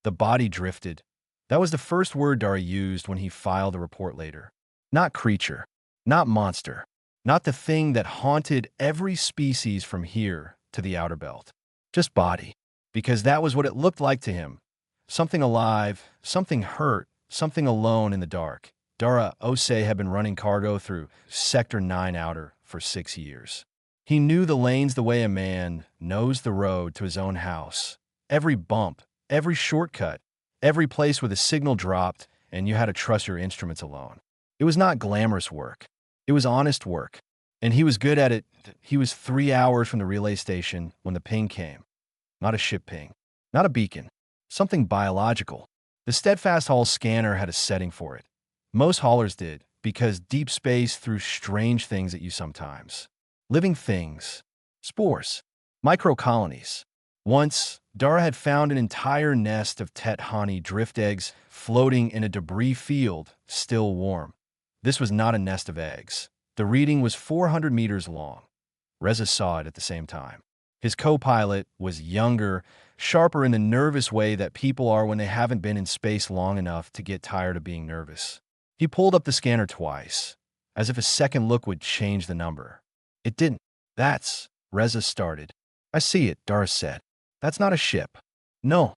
The body drifted. That was the first word Dara used when he filed a report later. Not creature, not monster, not the thing that haunted every species from here to the outer belt. Just body, because that was what it looked like to him. Something alive, something hurt, something alone in the dark. Dara Ose had been running cargo through Sector 9 Outer for 6 years. He knew the lanes the way a man knows the road to his own house. Every bump, every shortcut, every place where the signal dropped and you had to trust your instruments alone. It was not glamorous work. It was honest work. And he was good at it. He was 3 hours from the relay station when the ping came. Not a ship ping. Not a beacon. Something biological. The Steadfast Hall scanner had a setting for it. Most haulers did, because deep space threw strange things at you sometimes. Living things. Spores. Microcolonies. Once, Dara had found an entire nest of Tethani drift eggs floating in a debris field, still warm. This was not a nest of eggs. The reading was 400 meters long. Reza saw it at the same time. His co-pilot was younger, sharper in the nervous way that people are when they haven't been in space long enough to get tired of being nervous. He pulled up the scanner twice, as if a second look would change the number. It didn't. That's, Reza started. I see it, Dara said. That's not a ship. No.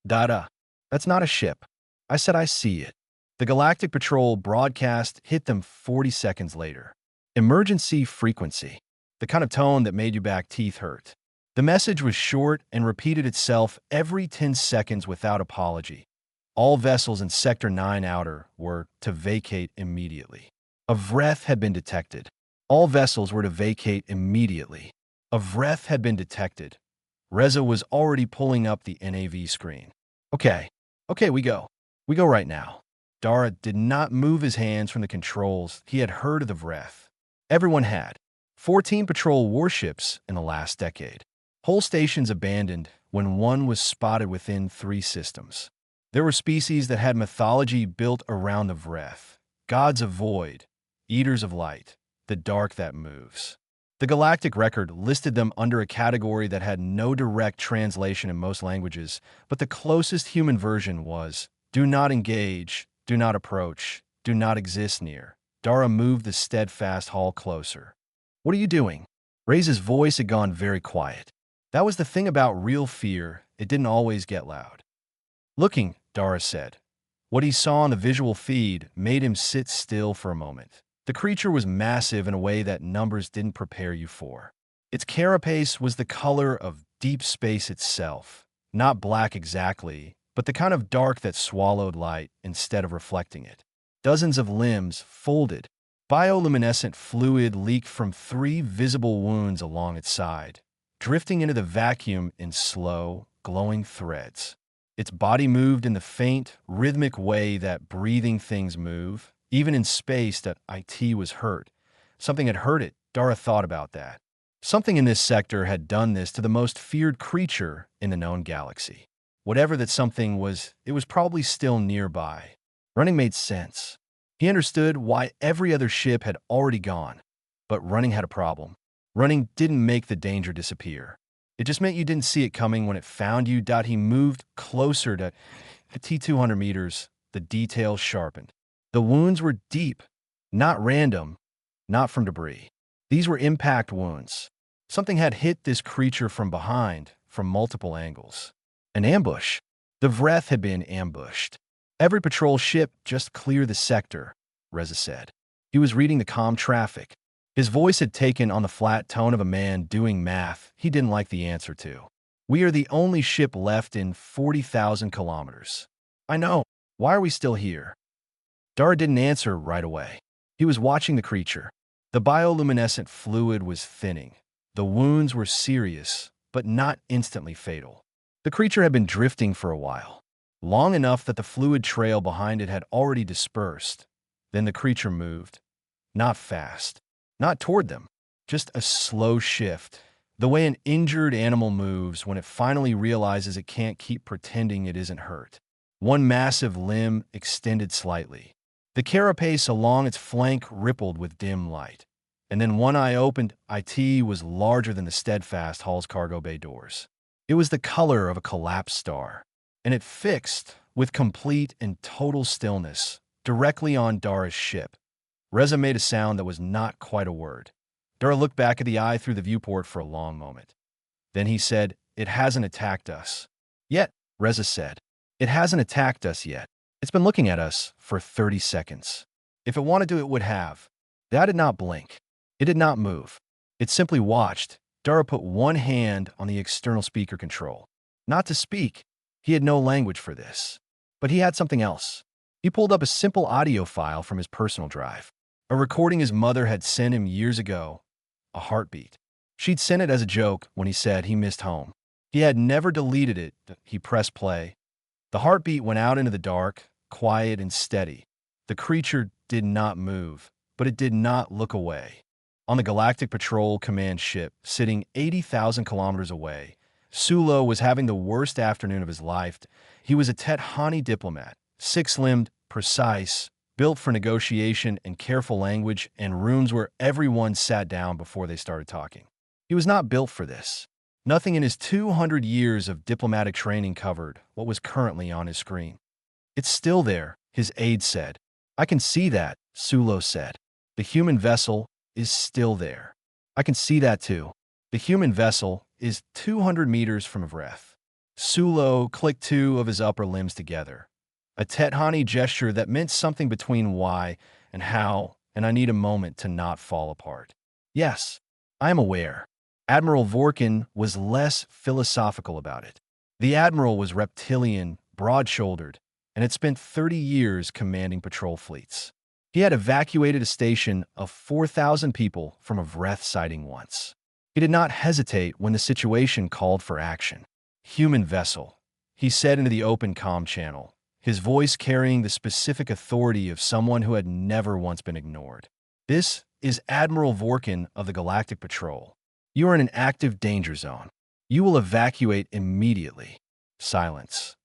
Dada. That's not a ship. I said I see it. The Galactic Patrol broadcast hit them 40 seconds later. Emergency frequency. The kind of tone that made your back teeth hurt. The message was short and repeated itself every 10 seconds without apology. All vessels in Sector 9 Outer were to vacate immediately. A Vreth had been detected. All vessels were to vacate immediately. A Vreth had been detected. Reza was already pulling up the NAV screen. Okay, we go. We go right now. Dara did not move his hands from the controls. He had heard of the Vreth. Everyone had. 14 patrol warships in the last decade. Whole stations abandoned when one was spotted within 3 systems. There were species that had mythology built around the Vreth. Gods of void, eaters of light, the dark that moves. The Galactic Record listed them under a category that had no direct translation in most languages, but the closest human version was, do not engage, do not approach, do not exist near. Dara moved the Steadfast Hall closer. What are you doing? Reza's voice had gone very quiet. That was the thing about real fear, it didn't always get loud. Looking, Dara said. What he saw on the visual feed made him sit still for a moment. The creature was massive in a way that numbers didn't prepare you for. Its carapace was the color of deep space itself. Not black exactly, but the kind of dark that swallowed light instead of reflecting it. Dozens of limbs folded. Bioluminescent fluid leaked from 3 visible wounds along its side, drifting into the vacuum in slow, glowing threads. Its body moved in the faint, rhythmic way that breathing things move. Even in space, that IT was hurt. Something had hurt it. Dara thought about that. Something in this sector had done this to the most feared creature in the known galaxy. Whatever that something was, it was probably still nearby. Running made sense. He understood why every other ship had already gone. But running had a problem. Running didn't make the danger disappear. It just meant you didn't see it coming when it found you. He moved closer to T200 meters. The details sharpened. The wounds were deep, not random, not from debris. These were impact wounds. Something had hit this creature from behind, from multiple angles. An ambush. The Vreth had been ambushed. Every patrol ship just clear the sector, Reza said. He was reading the comm traffic. His voice had taken on the flat tone of a man doing math he didn't like the answer to. We are the only ship left in 40,000 kilometers. I know. Why are we still here? Dara didn't answer right away. He was watching the creature. The bioluminescent fluid was thinning. The wounds were serious, but not instantly fatal. The creature had been drifting for a while, long enough that the fluid trail behind it had already dispersed. Then the creature moved. Not fast. Not toward them. Just a slow shift. The way an injured animal moves when it finally realizes it can't keep pretending it isn't hurt. One massive limb extended slightly. The carapace along its flank rippled with dim light. And then one eye opened. IT was larger than the Steadfast Hall's cargo bay doors. It was the color of a collapsed star. and it fixed with complete and total stillness directly on Dara's ship. Reza made a sound that was not quite a word. Dara looked back at the eye through the viewport for a long moment. Then he said, "It hasn't attacked us yet," Reza said. "It hasn't attacked us yet. It's been looking at us for 30 seconds. If it wanted to, it would have." That did not blink. It did not move. It simply watched. Dara put one hand on the external speaker control. Not to speak. He had no language for this. But he had something else. He pulled up a simple audio file from his personal drive. A recording his mother had sent him years ago. A heartbeat. She'd sent it as a joke when he said he missed home. He had never deleted it. He pressed play. The heartbeat went out into the dark, quiet and steady. The creature did not move, but it did not look away. On the Galactic Patrol command ship, sitting 80,000 kilometers away, Sulo was having the worst afternoon of his life. He was a Tethani diplomat, six-limbed, precise, built for negotiation and careful language and rooms where everyone sat down before they started talking. He was not built for this. Nothing in his 200 years of diplomatic training covered what was currently on his screen. "It's still there," his aide said. "I can see that," Sulo said. "The human vessel is still there." "I can see that too. The human vessel is 200 meters from Vreth." Sulo clicked two of his upper limbs together. A Tethani gesture that meant something between why and how, and I need a moment to not fall apart. "Yes, I am aware." Admiral Vorkin was less philosophical about it. The admiral was reptilian, broad-shouldered, and had spent 30 years commanding patrol fleets. He had evacuated a station of 4,000 people from a Vreth sighting once. He did not hesitate when the situation called for action. "Human vessel," he said into the open comm channel, his voice carrying the specific authority of someone who had never once been ignored. "This is Admiral Vorkin of the Galactic Patrol. You are in an active danger zone. You will evacuate immediately." Silence.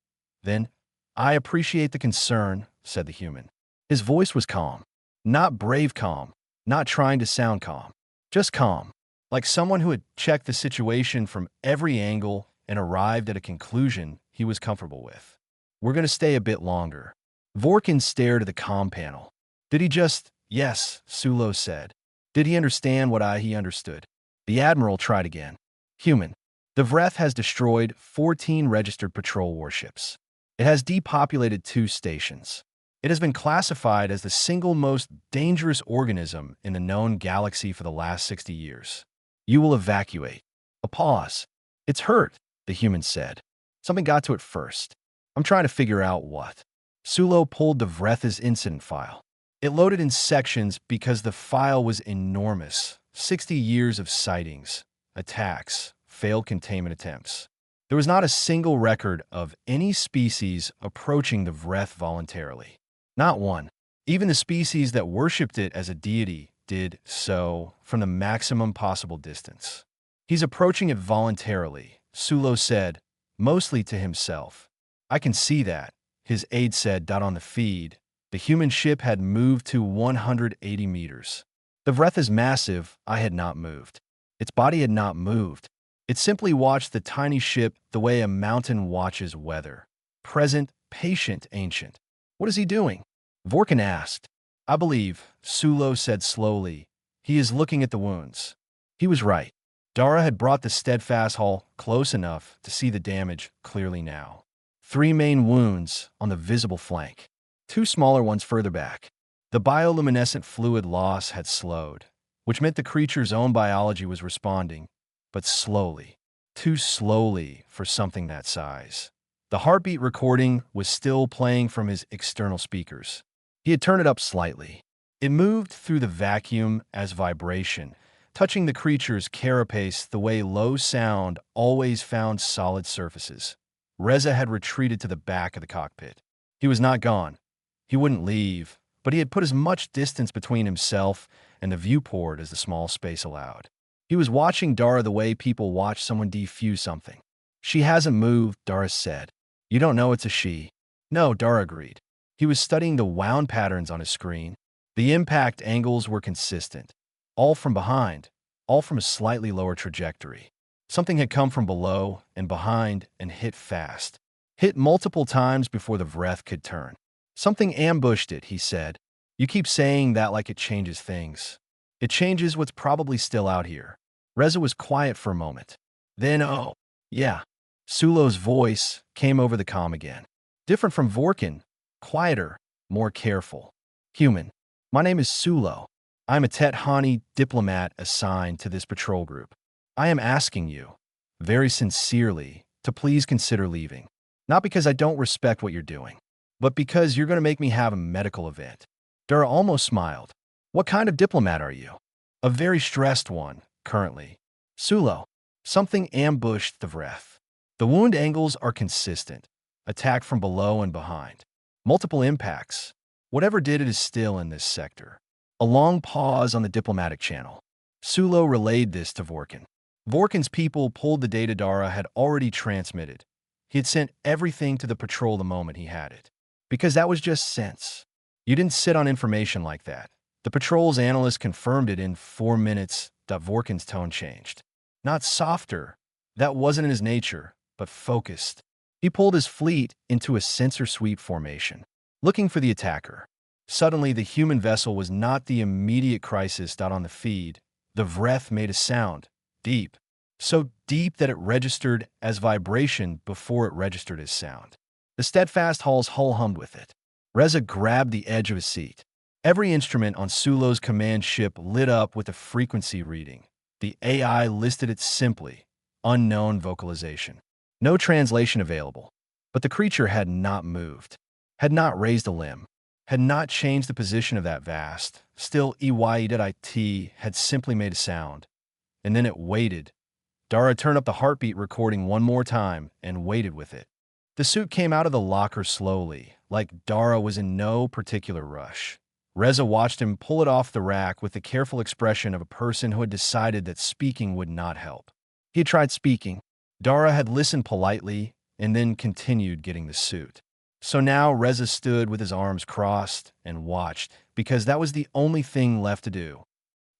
Then, "I appreciate the concern," said the human. His voice was calm. Not brave calm, not trying to sound calm. Just calm, like someone who had checked the situation from every angle and arrived at a conclusion he was comfortable with. "We're going to stay a bit longer." Vorkin stared at the comm panel. Did he just, "Yes," Sulo said. Did he understand what he understood? The admiral tried again. "Human. The Vreth has destroyed 14 registered patrol warships. It has depopulated 2 stations. It has been classified as the single most dangerous organism in the known galaxy for the last 60 years. You will evacuate." A pause. "It's hurt," the human said. "Something got to it first. I'm trying to figure out what." Sulo pulled the Vreth's incident file. It loaded in sections because the file was enormous. 60 years of sightings, attacks, failed containment attempts. There was not a single record of any species approaching the Vreth voluntarily. Not one. Even the species that worshipped it as a deity did so from the maximum possible distance. "He's approaching it voluntarily," Sulo said, mostly to himself. "I can see that," his aide said. On the feed, the human ship had moved to 180 meters. The Vreth is massive. I had not moved. Its body had not moved. It simply watched the tiny ship the way a mountain watches weather. Present, patient, ancient. "What is he doing?" Vorkin asked. "I believe," Sulo said slowly, "he is looking at the wounds." He was right. Dara had brought the steadfast hull close enough to see the damage clearly now. 3 main wounds on the visible flank. 2 smaller ones further back. The bioluminescent fluid loss had slowed, which meant the creature's own biology was responding, but slowly. Too slowly for something that size. The heartbeat recording was still playing from his external speakers. He had turned it up slightly. It moved through the vacuum as vibration, touching the creature's carapace the way low sound always found solid surfaces. Reza had retreated to the back of the cockpit. He was not gone. He wouldn't leave, but he had put as much distance between himself and the viewport as the small space allowed. He was watching Dara the way people watch someone defuse something. "She hasn't moved," Dara said. "You don't know it's a she." "No," Dara agreed. He was studying the wound patterns on his screen. The impact angles were consistent. All from behind, all from a slightly lower trajectory. Something had come from below and behind and hit fast. Hit multiple times before the Vreth could turn. Something ambushed it, he said. You keep saying that like it changes things. It changes what's probably still out here. Reza was quiet for a moment. Then, oh, yeah. Sulo's voice came over the comm again. Different from Vorkin, quieter, more careful. Human. My name is Sulo. I'm a Tethani diplomat assigned to this patrol group. I am asking you, very sincerely, to please consider leaving. Not because I don't respect what you're doing, but because you're going to make me have a medical event. Dura almost smiled. What kind of diplomat are you? A very stressed one, currently. Sulo. Something ambushed the Vreth. The wound angles are consistent. Attack from below and behind. Multiple impacts. Whatever did it is still in this sector. A long pause on the diplomatic channel. Sulo relayed this to Vorkin. Vorkin's people pulled the data Dara had already transmitted. He had sent everything to the patrol the moment he had it. Because that was just sense. You didn't sit on information like that. The patrol's analyst confirmed it in 4 minutes. Vorkin's tone changed. Not softer. That wasn't in his nature, but focused. He pulled his fleet into a sensor sweep formation, looking for the attacker. Suddenly, the human vessel was not the immediate crisis. On the feed, the Vreth made a sound, deep. So deep that it registered as vibration before it registered as sound. The steadfast hull's hull hummed with it. Reza grabbed the edge of his seat. Every instrument on Sulo's command ship lit up with a frequency reading. The AI listed it simply, unknown vocalization. No translation available. But the creature had not moved, had not raised a limb, had not changed the position of that vast. Still, EYEDIT had simply made a sound. And then it waited. Dara turned up the heartbeat recording one more time and waited with it. The suit came out of the locker slowly, like Dara was in no particular rush. Reza watched him pull it off the rack with the careful expression of a person who had decided that speaking would not help. He had tried speaking. Dara had listened politely and then continued getting the suit. So now Reza stood with his arms crossed and watched, because that was the only thing left to do.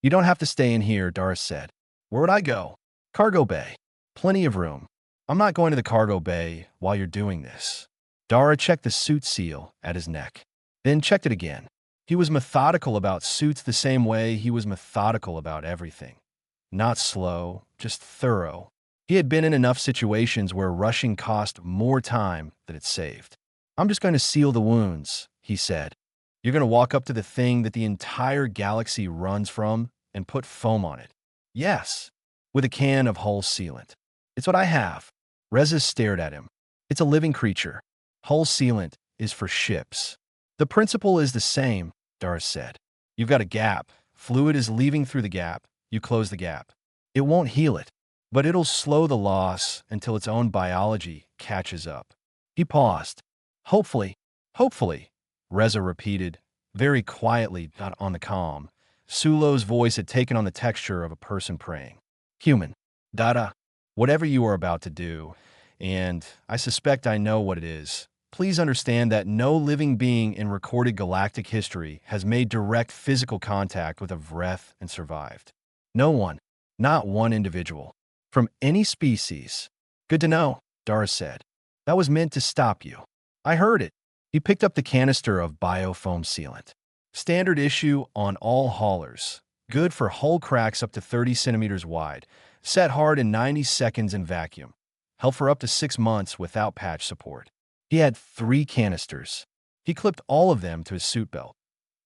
You don't have to stay in here, Dara said. Where would I go? Cargo bay. Plenty of room. I'm not going to the cargo bay while you're doing this. Dara checked the suit seal at his neck, then checked it again. He was methodical about suits the same way he was methodical about everything. Not slow, just thorough. He had been in enough situations where rushing cost more time than it saved. I'm just going to seal the wounds, he said. You're going to walk up to the thing that the entire galaxy runs from and put foam on it. Yes, with a can of hull sealant. It's what I have. Reza stared at him. It's a living creature. Hull sealant is for ships. The principle is the same, Dara said. You've got a gap. Fluid is leaving through the gap. You close the gap. It won't heal it, but it'll slow the loss until its own biology catches up. He paused. Hopefully, Reza repeated, very quietly, not on the comm. Sulo's voice had taken on the texture of a person praying. Human. Dada. Whatever you are about to do, and I suspect I know what it is, please understand that no living being in recorded galactic history has made direct physical contact with a Vreth and survived. No one, not one individual, from any species. Good to know, Dara said. That was meant to stop you. I heard it. He picked up the canister of biofoam sealant. Standard issue on all haulers. Good for hull cracks up to 30 centimeters wide. Set hard in 90 seconds in vacuum. Held for up to 6 months without patch support. He had 3 canisters. He clipped all of them to his suit belt.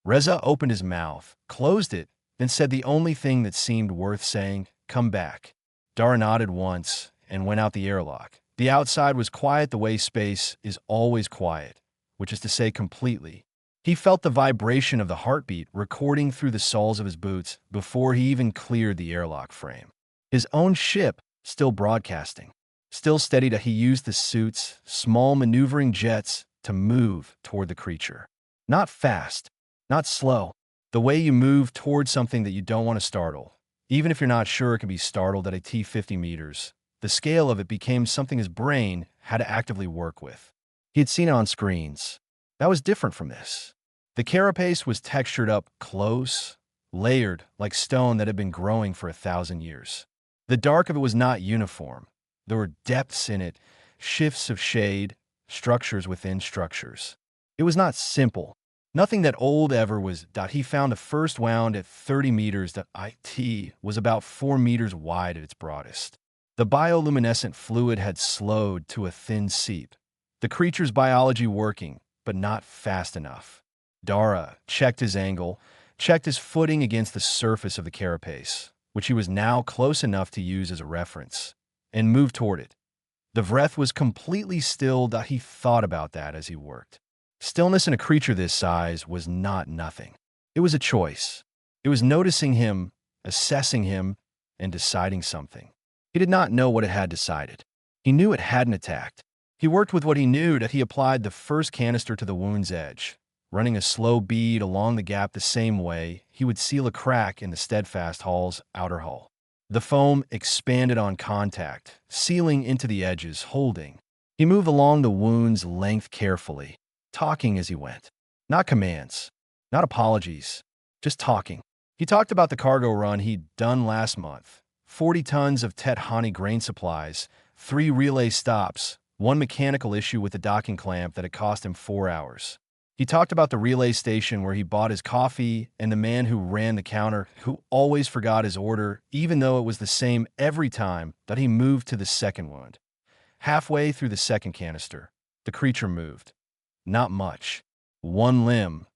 Reza opened his mouth, closed it, then said the only thing that seemed worth saying, come back. Dara nodded once and went out the airlock. The outside was quiet the way space is always quiet, which is to say completely. He felt the vibration of the heartbeat recording through the soles of his boots before he even cleared the airlock frame. His own ship still broadcasting. Still steady, he used the suit's small maneuvering jets to move toward the creature. Not fast, not slow. The way you move toward something that you don't want to startle. Even if you're not sure it can be startled at a T-50 meters, the scale of it became something his brain had to actively work with. He had seen it on screens. That was different from this. The carapace was textured up close, layered like stone that had been growing for 1,000 years. The dark of it was not uniform. There were depths in it, shifts of shade, structures within structures. It was not simple. Nothing that old ever was. He found the first wound at 30 meters. It was about 4 meters wide at its broadest. The bioluminescent fluid had slowed to a thin seep. The creature's biology working, but not fast enough. Dara checked his angle, checked his footing against the surface of the carapace, which he was now close enough to use as a reference, and moved toward it. The Vreth was completely still. He thought about that as he worked. Stillness in a creature this size was not nothing. It was a choice. It was noticing him, assessing him, and deciding something. He did not know what it had decided. He knew it hadn't attacked. He worked with what he knew. He applied the first canister to the wound's edge, running a slow bead along the gap the same way he would seal a crack in the steadfast hull's outer hull. The foam expanded on contact, sealing into the edges, holding. He moved along the wound's length carefully, talking as he went. Not commands, not apologies, just talking. He talked about the cargo run he'd done last month, 40 tons of Tethani grain supplies, 3 relay stops, 1 mechanical issue with the docking clamp that had cost him 4 hours. He talked about the relay station where he bought his coffee and the man who ran the counter who always forgot his order, even though it was the same every time that he moved to the second wound. Halfway through the second canister, the creature moved. Not much. One limb,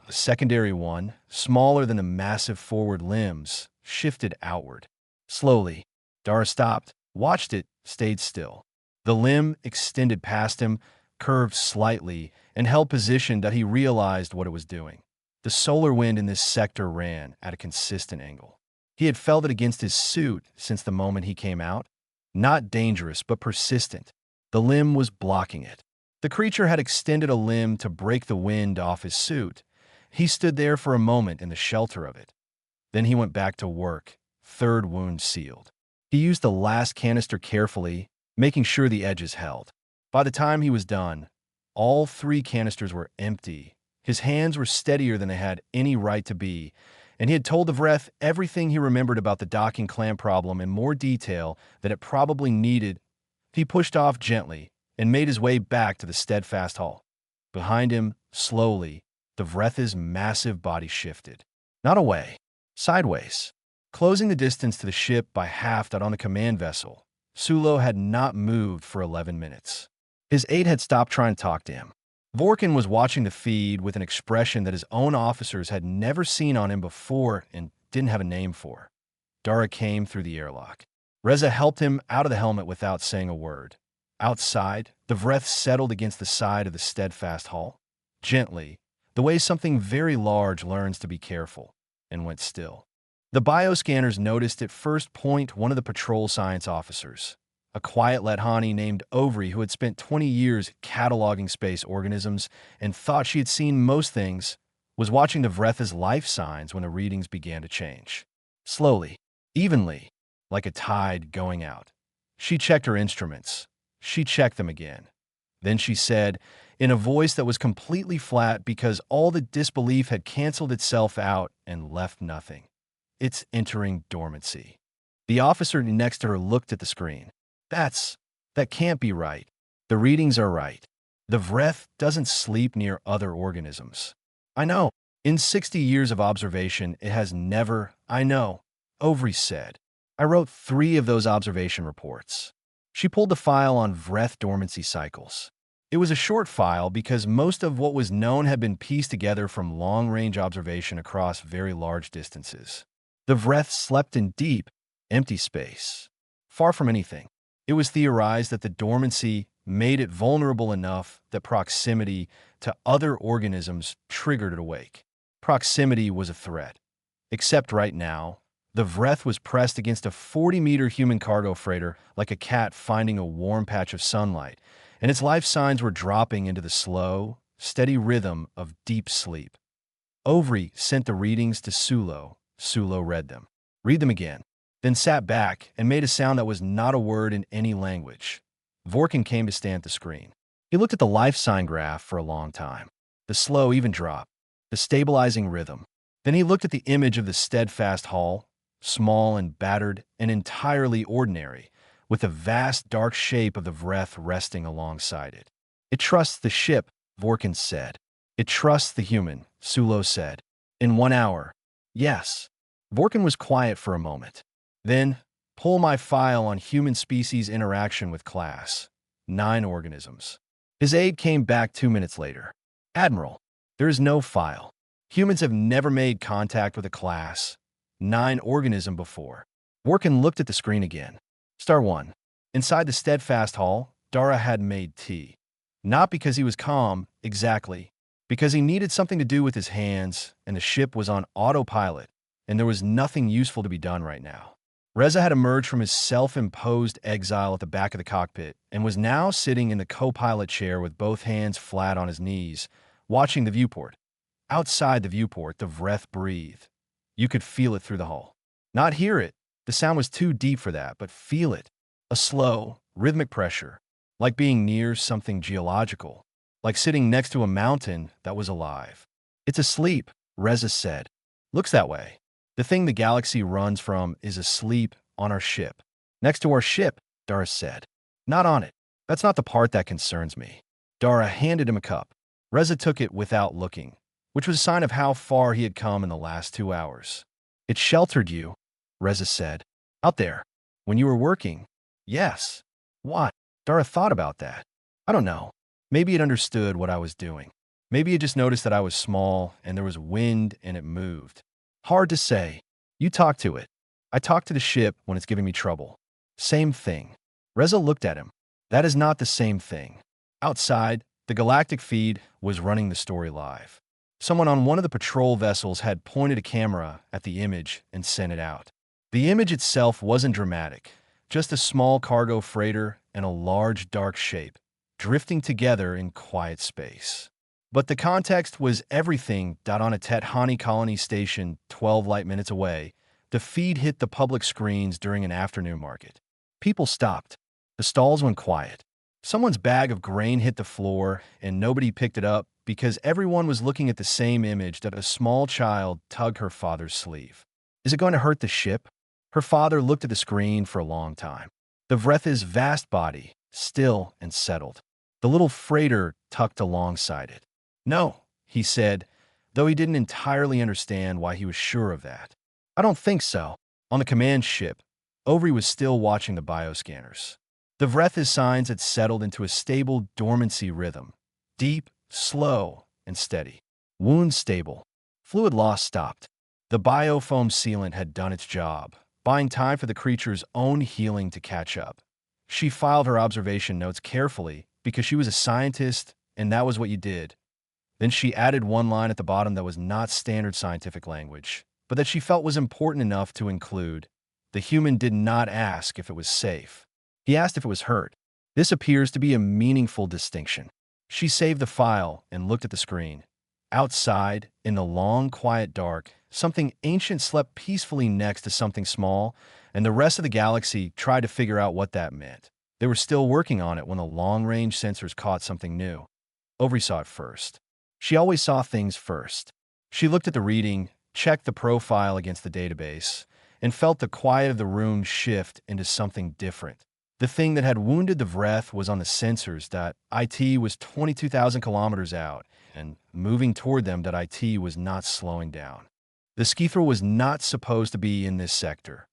a secondary one, smaller than the massive forward limbs, shifted outward. Slowly, Dara stopped, watched it, stayed still. The limb extended past him, curved slightly, and held position that he realized what it was doing. The solar wind in this sector ran at a consistent angle. He had felt it against his suit since the moment he came out. Not dangerous, but persistent. The limb was blocking it. The creature had extended a limb to break the wind off his suit. He stood there for a moment in the shelter of it. Then he went back to work, third wound sealed. He used the last canister carefully, making sure the edges held. By the time he was done, all 3 canisters were empty. His hands were steadier than they had any right to be, and he had told the Vreth everything he remembered about the docking clamp problem in more detail than it probably needed. He pushed off gently and made his way back to the steadfast hull. Behind him, slowly, the Vreth's massive body shifted. Not away, sideways, closing the distance to the ship by half that on the command vessel. Sulo had not moved for 11 minutes. His aide had stopped trying to talk to him. Vorkin was watching the feed with an expression that his own officers had never seen on him before and didn't have a name for. Dara came through the airlock. Reza helped him out of the helmet without saying a word. Outside, the Vreth settled against the side of the steadfast hull. Gently, the way something very large learns to be careful, and went still. The bioscanners noticed at first point one of the patrol science officers, a quiet Ledhani named Ovry who had spent 20 years cataloging space organisms and thought she had seen most things, was watching the Vreth's life signs when the readings began to change. Slowly, evenly, like a tide going out. She checked her instruments. She checked them again. Then she said, in a voice that was completely flat because all the disbelief had canceled itself out and left nothing. It's entering dormancy. The officer next to her looked at the screen. That can't be right. The readings are right. The Vreth doesn't sleep near other organisms. I know. In 60 years of observation, it has never, I know, Ovry said. I wrote 3 of those observation reports. She pulled the file on Vreth dormancy cycles. It was a short file because most of what was known had been pieced together from long-range observation across very large distances. The Vreth slept in deep, empty space, far from anything. It was theorized that the dormancy made it vulnerable enough that proximity to other organisms triggered it awake. Proximity was a threat. Except right now, the Vreth was pressed against a 40-meter human cargo freighter like a cat finding a warm patch of sunlight, and its life signs were dropping into the slow, steady rhythm of deep sleep. Ovry sent the readings to Sulo. Sulo read them. Read them again. Then sat back and made a sound that was not a word in any language. Vorkin came to stand at the screen. He looked at the life sign graph for a long time. The slow, even drop. The stabilizing rhythm. Then he looked at the image of the steadfast hull, small and battered and entirely ordinary, with the vast dark shape of the Vreth resting alongside it. It trusts the ship, Vorkin said. It trusts the human, Sulo said. In 1 hour. Yes. Vorkin was quiet for a moment. Then, pull my file on human species interaction with class. 9 organisms. His aide came back 2 minutes later. Admiral, there is no file. Humans have never made contact with a class 9 organism before. Vorkin looked at the screen again. Star 1. Inside the steadfast hall, Dara had made tea. Not because he was calm, exactly. Because he needed something to do with his hands, and the ship was on autopilot, and there was nothing useful to be done right now. Reza had emerged from his self-imposed exile at the back of the cockpit and was now sitting in the co-pilot chair with both hands flat on his knees, watching the viewport. Outside the viewport, the Vreth breathed. You could feel it through the hull. Not hear it. The sound was too deep for that, but feel it. A slow, rhythmic pressure, like being near something geological, like sitting next to a mountain that was alive. It's asleep, Reza said. Looks that way. The thing the galaxy runs from is asleep on our ship. Next to our ship, Dara said. Not on it. That's not the part that concerns me. Dara handed him a cup. Reza took it without looking, which was a sign of how far he had come in the last 2 hours. It sheltered you, Reza said. Out there. When you were working. Yes. What? Dara thought about that. I don't know. Maybe it understood what I was doing. Maybe it just noticed that I was small and there was wind and it moved. Hard to say. You talk to it. I talk to the ship when it's giving me trouble. Same thing. Reza looked at him. That is not the same thing. Outside, the galactic feed was running the story live. Someone on one of the patrol vessels had pointed a camera at the image and sent it out. The image itself wasn't dramatic, just a small cargo freighter and a large dark shape, drifting together in quiet space. But the context was everything. On a Tethani colony station 12 light minutes away, the feed hit the public screens during an afternoon market. People stopped. The stalls went quiet. Someone's bag of grain hit the floor, and nobody picked it up because everyone was looking at the same image that a small child tugged her father's sleeve. Is it going to hurt the ship? Her father looked at the screen for a long time. The Vreth's vast body, still and settled. The little freighter tucked alongside it. No, he said, though he didn't entirely understand why he was sure of that. I don't think so. On the command ship, Ovry was still watching the bioscanners. The Vreth's signs had settled into a stable dormancy rhythm. Deep, slow, and steady. Wound stable. Fluid loss stopped. The biofoam sealant had done its job, buying time for the creature's own healing to catch up. She filed her observation notes carefully because she was a scientist and that was what you did. Then she added one line at the bottom that was not standard scientific language, but that she felt was important enough to include. The human did not ask if it was safe. He asked if it was hurt. This appears to be a meaningful distinction. She saved the file and looked at the screen. Outside, in the long, quiet dark, something ancient slept peacefully next to something small, and the rest of the galaxy tried to figure out what that meant. They were still working on it when the long-range sensors caught something new. Ovry saw it first. She always saw things first. She looked at the reading, checked the profile against the database, and felt the quiet of the room shift into something different. The thing that had wounded the Vreth was on the sensors. IT was 22,000 kilometers out, and moving toward them. IT was not slowing down. The Skithral was not supposed to be in this sector.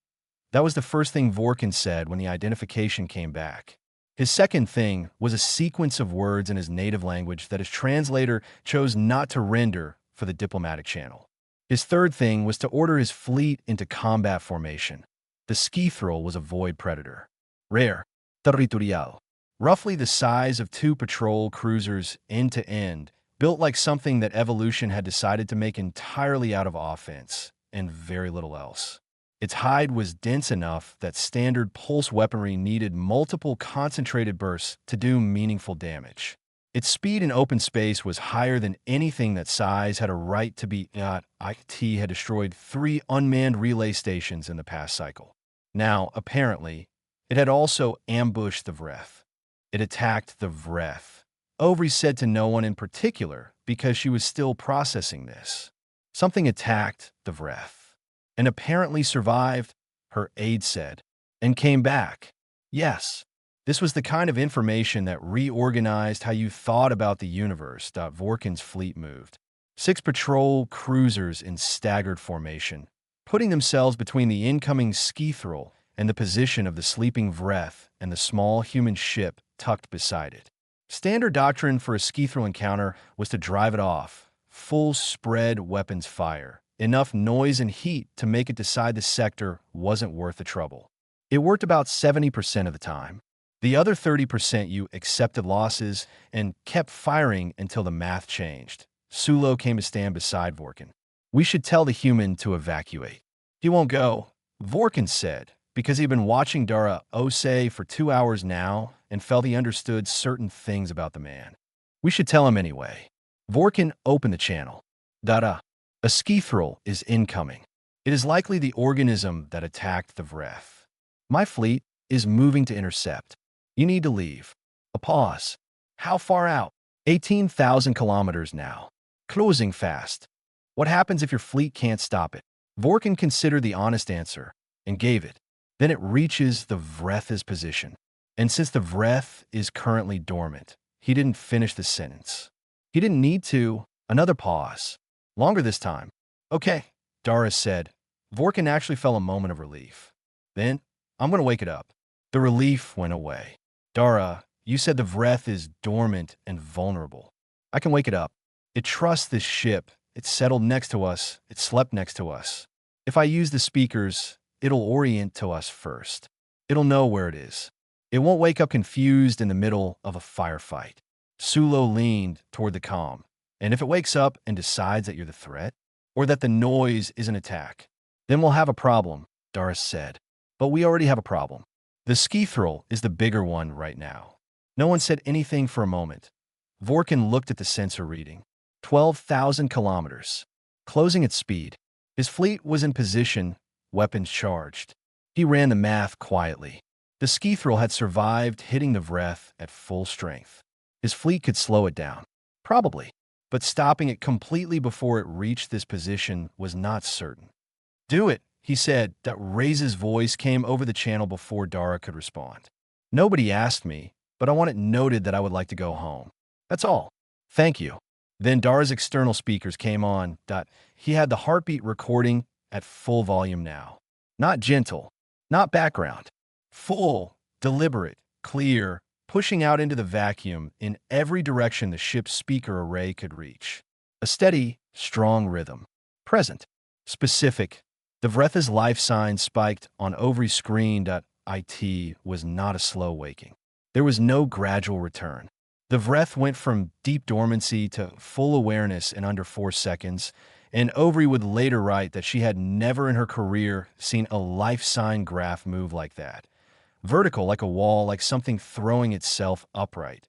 That was the first thing Vorkin said when the identification came back. His second thing was a sequence of words in his native language that his translator chose not to render for the diplomatic channel. His third thing was to order his fleet into combat formation. The Skithral was a void predator. Rare, territorial, roughly the size of 2 patrol cruisers end to end, built like something that evolution had decided to make entirely out of offense, and very little else. Its hide was dense enough that standard pulse weaponry needed multiple concentrated bursts to do meaningful damage. Its speed in open space was higher than anything that size had a right to be. IT had destroyed 3 unmanned relay stations in the past cycle. Now, apparently, it had also ambushed the Vreth. It attacked the Vreth. Ovry said to no one in particular because she was still processing this. Something attacked the Vreth. And apparently survived, her aide said, and came back. Yes. This was the kind of information that reorganized how you thought about the universe. Vorkin's fleet moved. 6 patrol cruisers in staggered formation, putting themselves between the incoming Skithril and the position of the sleeping Vreth and the small human ship tucked beside it. Standard doctrine for a Skithril encounter was to drive it off, full spread weapons fire, enough noise and heat to make it decide the sector wasn't worth the trouble. It worked about 70% of the time. The other 30% you accepted losses and kept firing until the math changed. Sulo came to stand beside Vorkin. We should tell the human to evacuate. He won't go, Vorkin said, because he'd been watching Dara Ose for 2 hours now and felt he understood certain things about the man. We should tell him anyway. Vorkin opened the channel. Dara, a Skithril is incoming. It is likely the organism that attacked the Vreth. My fleet is moving to intercept. You need to leave. A pause. How far out? 18,000 kilometers now. Closing fast. What happens if your fleet can't stop it? Vorkin considered the honest answer and gave it. Then it reaches the Vreth's position. And since the Vreth is currently dormant, he didn't finish the sentence. He didn't need to. Another pause. Longer this time. Okay, Dara said. Vorkin actually felt a moment of relief. Then, I'm going to wake it up. The relief went away. Dara, you said the Vreth is dormant and vulnerable. I can wake it up. It trusts this ship. It's settled next to us. It slept next to us. If I use the speakers, it'll orient to us first. It'll know where it is. It won't wake up confused in the middle of a firefight. Sulo leaned toward the comm. And if it wakes up and decides that you're the threat, or that the noise is an attack, then we'll have a problem, Doris said. But we already have a problem. The Skithril is the bigger one right now. No one said anything for a moment. Vorkin looked at the sensor reading. 12,000 kilometers. Closing at speed. His fleet was in position, weapons charged. He ran the math quietly. The Skithril had survived hitting the Vreth at full strength. His fleet could slow it down. Probably. But stopping it completely before it reached this position was not certain. Do it, he said. That Ray's voice came over the channel before Dara could respond. Nobody asked me, but I want it noted that I would like to go home. That's all. Thank you. Then Dara's external speakers came on. He had the heartbeat recording at full volume now. Not gentle, not background. Full, deliberate, clear, pushing out into the vacuum in every direction the ship's speaker array could reach. A steady, strong rhythm. Present. Specific. The Vreth's life sign spiked on every screen. It was not a slow waking. There was no gradual return. The Vreth went from deep dormancy to full awareness in under 4 seconds, and Ovry would later write that she had never in her career seen a life sign graph move like that. Vertical like a wall, like something throwing itself upright.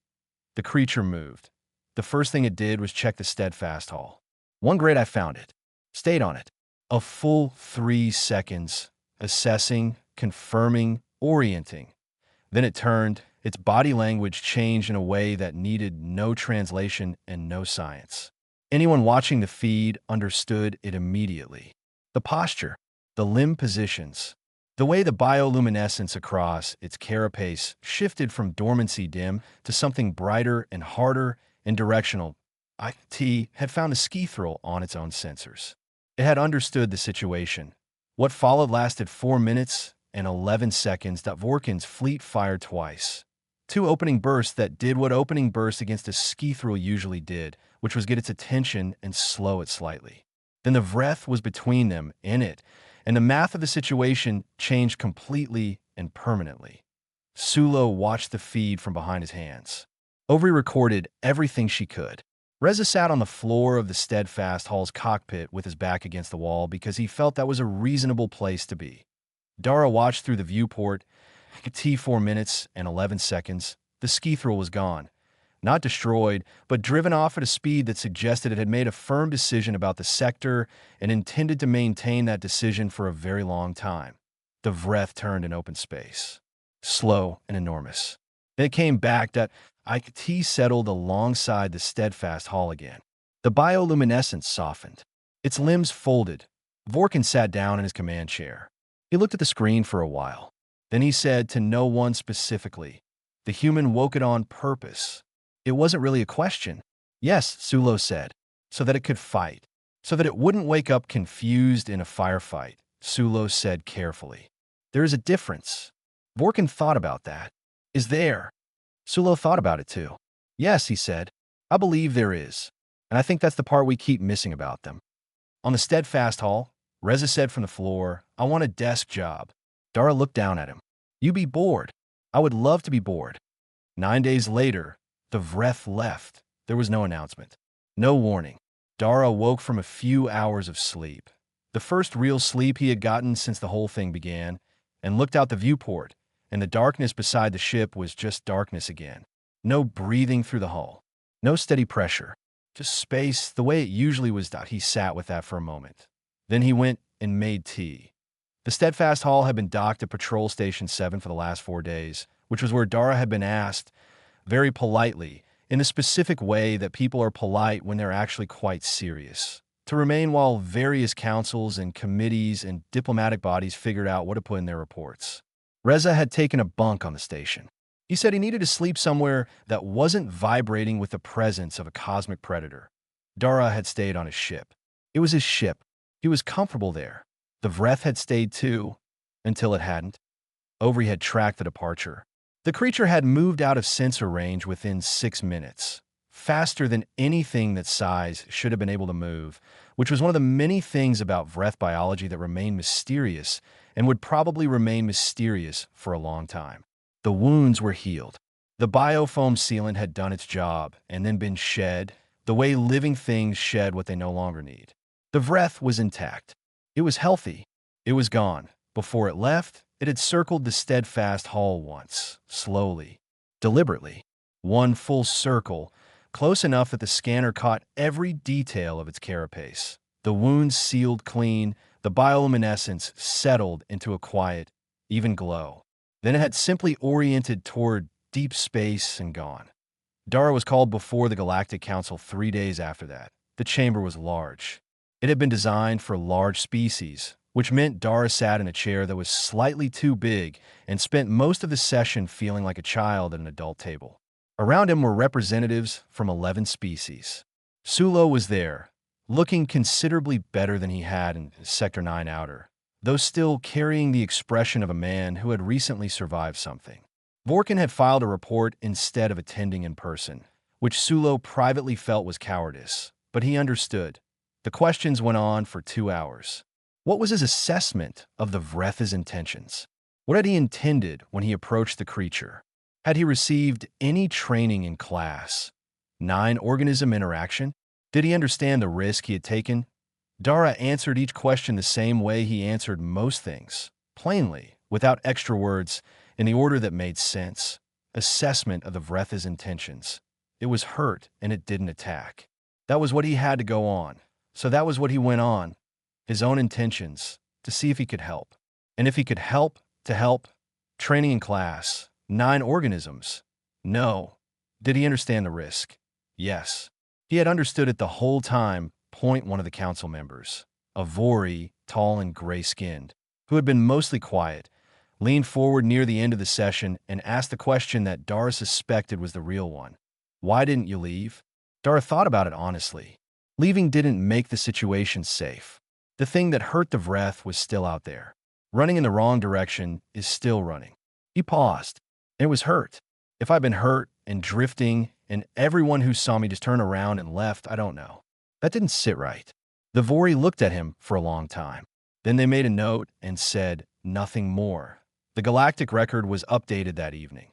The creature moved. The first thing it did was check the steadfast hull. One grade I found it. Stayed on it. A full 3 seconds, assessing, confirming, orienting. Then it turned. Its body language changed in a way that needed no translation and no science. Anyone watching the feed understood it immediately. The posture, the limb positions, the way the bioluminescence across its carapace shifted from dormancy dim to something brighter and harder and directional. IT had found a Skithril on its own sensors. It had understood the situation. What followed lasted 4 minutes and 11 seconds. Vorkin's fleet fired twice. 2 opening bursts that did what opening bursts against a Skithril usually did, which was get its attention and slow it slightly. Then the Vreth was between them, in it, and the math of the situation changed completely and permanently. Sulo watched the feed from behind his hands. Ovry recorded everything she could. Reza sat on the floor of the steadfast hull's cockpit with his back against the wall because he felt that was a reasonable place to be. Dara watched through the viewport. T 4 minutes and 11 seconds. The Skithril was gone. Not destroyed, but driven off at a speed that suggested it had made a firm decision about the sector and intended to maintain that decision for a very long time. The Vreth turned in open space. Slow and enormous. Then it came back. IT settled alongside the steadfast hull again. The bioluminescence softened. Its limbs folded. Vorkin sat down in his command chair. He looked at the screen for a while. Then he said to no one specifically, The human woke it on purpose. It wasn't really a question. Yes, Sulo said, so that it could fight, so that it wouldn't wake up confused in a firefight, Sulo said carefully. There is a difference. Vorkin thought about that. Is there? Sulo thought about it too. Yes, he said. I believe there is. And I think that's the part we keep missing about them. On the steadfast hall, Reza said from the floor, I want a desk job. Dara looked down at him. You be bored. I would love to be bored. 9 days later, the Vreth left. There was no announcement. No warning. Dara woke from a few hours of sleep. The first real sleep he had gotten since the whole thing began, and looked out the viewport, and the darkness beside the ship was just darkness again. No breathing through the hull. No steady pressure. Just space the way it usually was. He sat with that for a moment. Then he went and made tea. The steadfast hull had been docked at Patrol Station 7 for the last 4 days, which was where Dara had been asked, very politely, in the specific way that people are polite when they're actually quite serious, to remain while various councils and committees and diplomatic bodies figured out what to put in their reports. Reza had taken a bunk on the station. He said he needed to sleep somewhere that wasn't vibrating with the presence of a cosmic predator. Dara had stayed on his ship. It was his ship. He was comfortable there. The Vreth had stayed too, until it hadn't. Ovary had tracked the departure. The creature had moved out of sensor range within 6 minutes, faster than anything that size should have been able to move, which was one of the many things about Vreth biology that remained mysterious and would probably remain mysterious for a long time. The wounds were healed. The biofoam sealant had done its job and then been shed, the way living things shed what they no longer need. The Vreth was intact. It was healthy. It was gone. Before it left, it had circled the steadfast hull once, slowly, deliberately. One full circle, close enough that the scanner caught every detail of its carapace. The wounds sealed clean, the bioluminescence settled into a quiet, even glow. Then it had simply oriented toward deep space and gone. Dara was called before the Galactic Council 3 days after that. The chamber was large. It had been designed for large species, which meant Dara sat in a chair that was slightly too big and spent most of the session feeling like a child at an adult table. Around him were representatives from 11 species. Sulo was there, looking considerably better than he had in Sector 9 Outer, though still carrying the expression of a man who had recently survived something. Vorkin had filed a report instead of attending in person, which Sulo privately felt was cowardice, but he understood. The questions went on for 2 hours. What was his assessment of the Vreth's intentions? What had he intended when he approached the creature? Had he received any training in class? 9 organism interaction? Did he understand the risk he had taken? Dara answered each question the same way he answered most things, plainly, without extra words, in the order that made sense. Assessment of the Vreth's intentions. It was hurt, and it didn't attack. That was what he had to go on. So that was what he went on, his own intentions, to see if he could help. And if he could help, to help. Training in class. 9 organisms. No. Did he understand the risk? Yes. He had understood it the whole time. Point one of the council members, a Vori, tall and gray-skinned, who had been mostly quiet, leaned forward near the end of the session and asked the question that Dara suspected was the real one. Why didn't you leave? Dara thought about it honestly. Leaving didn't make the situation safe. The thing that hurt the Vreth was still out there. Running in the wrong direction is still running. He paused. It was hurt. If I'd been hurt and drifting and everyone who saw me just turned around and left, I don't know. That didn't sit right. The Vori looked at him for a long time. Then they made a note and said nothing more. The galactic record was updated that evening.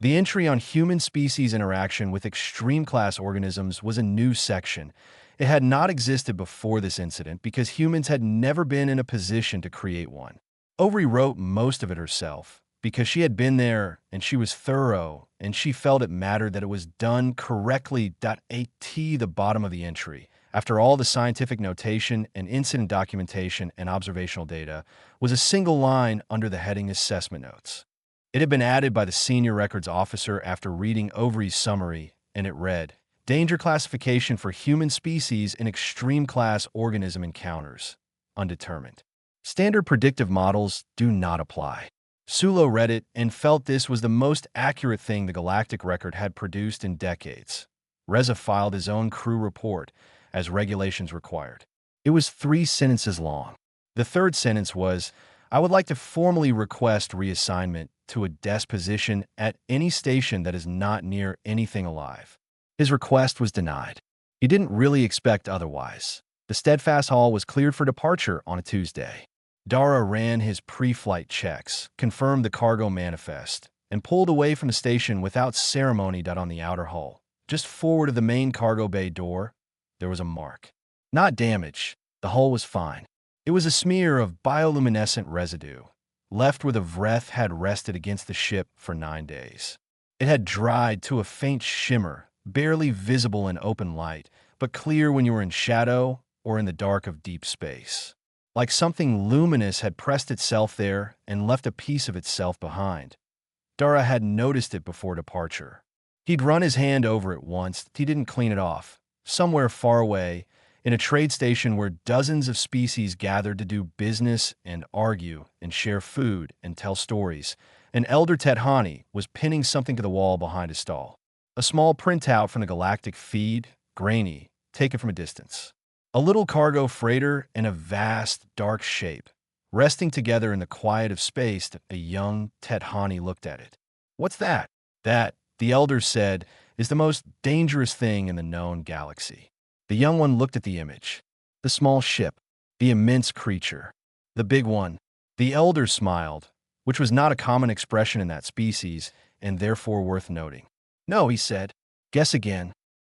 The entry on human species interaction with extreme class organisms was a new section. It had not existed before this incident because humans had never been in a position to create one. Ovary wrote most of it herself because she had been there and she was thorough and she felt it mattered that it was done correctly. At the bottom of the entry, after all the scientific notation and incident documentation and observational data, was a single line under the heading Assessment Notes. It had been added by the senior records officer after reading Ovary's summary, and it read, Danger classification for human species in extreme class organism encounters. Undetermined. Standard predictive models do not apply. Sulo read it and felt this was the most accurate thing the Galactic Record had produced in decades. Reza filed his own crew report, as regulations required. It was 3 sentences long. The third sentence was, "I would like to formally request reassignment to a desk position at any station that is not near anything alive." His request was denied. He didn't really expect otherwise. The Steadfast Hall was cleared for departure on a Tuesday. Dara ran his pre-flight checks, confirmed the cargo manifest, and pulled away from the station without ceremony. On the outer hull, just forward of the main cargo bay door, there was a mark. Not damage. The hull was fine. It was a smear of bioluminescent residue, left where the Vreth had rested against the ship for 9 days. It had dried to a faint shimmer, barely visible in open light, but clear when you were in shadow or in the dark of deep space. Like something luminous had pressed itself there and left a piece of itself behind. Dara had noticed it before departure. He'd run his hand over it once. He didn't clean it off. Somewhere far away, in a trade station where dozens of species gathered to do business and argue and share food and tell stories, an elder Tethani was pinning something to the wall behind his stall. A small printout from the galactic feed, grainy, taken from a distance. A little cargo freighter in a vast, dark shape. Resting together in the quiet of space, a young Tethani looked at it. "What's that?" "That," the elder said, "is the most dangerous thing in the known galaxy." The young one looked at the image. The small ship. The immense creature. The big one. The elder smiled, which was not a common expression in that species, and therefore worth noting. "No," he said. "Guess again."